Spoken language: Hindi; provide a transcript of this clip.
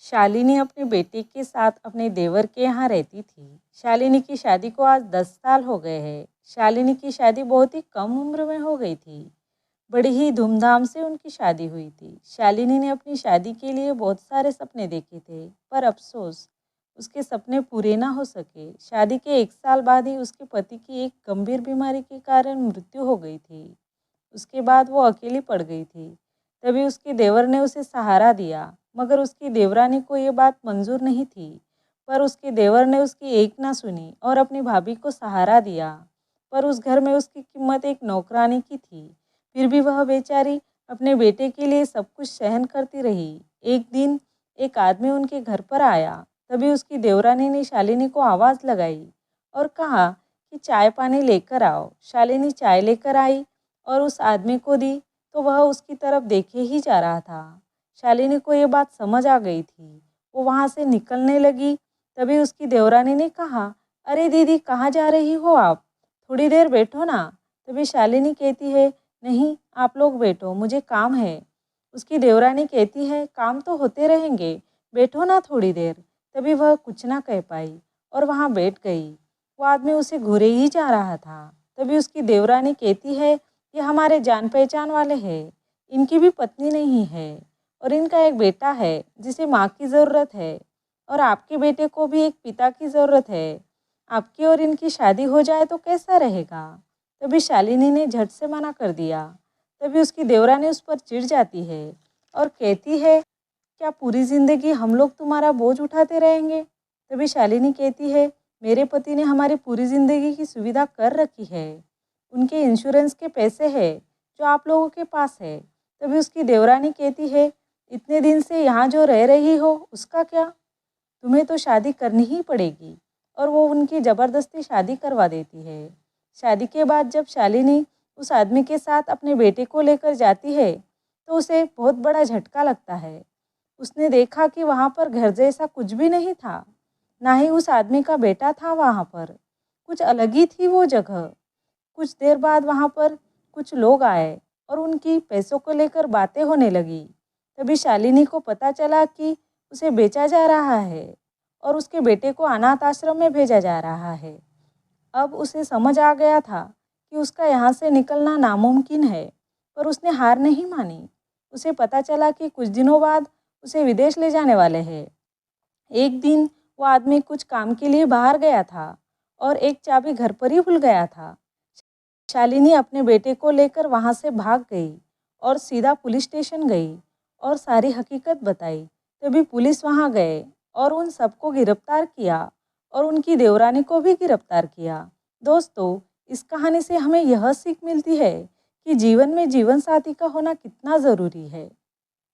शालिनी अपने बेटे के साथ अपने देवर के यहाँ रहती थी। शालिनी की शादी को आज 10 साल हो गए हैं। शालिनी की शादी बहुत ही कम उम्र में हो गई थी। बड़ी ही धूमधाम से उनकी शादी हुई थी। शालिनी ने अपनी शादी के लिए बहुत सारे सपने देखे थे, पर अफसोस उसके सपने पूरे ना हो सके। शादी के 1 साल बाद ही उसके पति की एक गंभीर बीमारी के कारण मृत्यु हो गई थी। उसके बाद वो अकेली पड़ गई थी। तभी उसके देवर ने उसे सहारा दिया, मगर उसकी देवरानी को ये बात मंजूर नहीं थी। पर उसके देवर ने उसकी एक ना सुनी और अपनी भाभी को सहारा दिया। पर उस घर में उसकी कीमत एक नौकरानी की थी। फिर भी वह बेचारी अपने बेटे के लिए सब कुछ सहन करती रही। एक दिन एक आदमी उनके घर पर आया। तभी उसकी देवरानी ने शालिनी को आवाज़ लगाई और कहा कि चाय पानी लेकर आओ। शालिनी चाय लेकर आई और उस आदमी को दी, तो वह उसकी तरफ देखे ही जा रहा था। शालिनी को ये बात समझ आ गई थी। वो वहाँ से निकलने लगी। तभी उसकी देवरानी ने कहा, अरे दीदी, कहाँ जा रही हो आप? थोड़ी देर बैठो ना। तभी शालिनी कहती है, नहीं, आप लोग बैठो, मुझे काम है। उसकी देवरानी कहती है, काम तो होते रहेंगे, बैठो ना थोड़ी देर। तभी वह कुछ ना कह पाई और वहाँ बैठ गई। वो आदमी उसे घूरे ही जा रहा था। तभी उसकी देवरानी कहती है, ये हमारे जान पहचान वाले हैं। इनकी भी पत्नी नहीं है और इनका एक बेटा है जिसे माँ की ज़रूरत है, और आपके बेटे को भी एक पिता की ज़रूरत है। आपकी और इनकी शादी हो जाए तो कैसा रहेगा? तभी शालिनी ने झट से मना कर दिया। तभी उसकी देवरानी उस पर चिढ़ जाती है और कहती है, क्या पूरी ज़िंदगी हम लोग तुम्हारा बोझ उठाते रहेंगे? तभी शालिनी कहती है, मेरे पति ने हमारी पूरी ज़िंदगी की सुविधा कर रखी है। उनके इंश्योरेंस के पैसे हैं जो आप लोगों के पास है। तभी उसकी देवरानी कहती है, इतने दिन से यहाँ जो रह रही हो उसका क्या? तुम्हें तो शादी करनी ही पड़ेगी। और वो उनकी ज़बरदस्ती शादी करवा देती है। शादी के बाद जब शालिनी उस आदमी के साथ अपने बेटे को लेकर जाती है, तो उसे बहुत बड़ा झटका लगता है। उसने देखा कि वहाँ पर घर जैसा कुछ भी नहीं था, ना ही उस आदमी का बेटा था वहाँ पर। कुछ अलग ही थी वो जगह। कुछ देर बाद वहाँ पर कुछ लोग आए और उनकी पैसों को लेकर बातें होने लगी। तभी शालिनी को पता चला कि उसे बेचा जा रहा है और उसके बेटे को अनाथ आश्रम में भेजा जा रहा है। अब उसे समझ आ गया था कि उसका यहाँ से निकलना नामुमकिन है, पर उसने हार नहीं मानी। उसे पता चला कि कुछ दिनों बाद उसे विदेश ले जाने वाले हैं। एक दिन वो आदमी कुछ काम के लिए बाहर गया था और एक चाबी घर पर ही भूल गया था। शालिनी अपने बेटे को लेकर वहाँ से भाग गई और सीधा पुलिस स्टेशन गई और सारी हकीकत बताई। तभी पुलिस वहाँ गए और उन सबको गिरफ्तार किया और उनकी देवरानी को भी गिरफ्तार किया। दोस्तों, इस कहानी से हमें यह सीख मिलती है कि जीवन में जीवन साथी का होना कितना ज़रूरी है।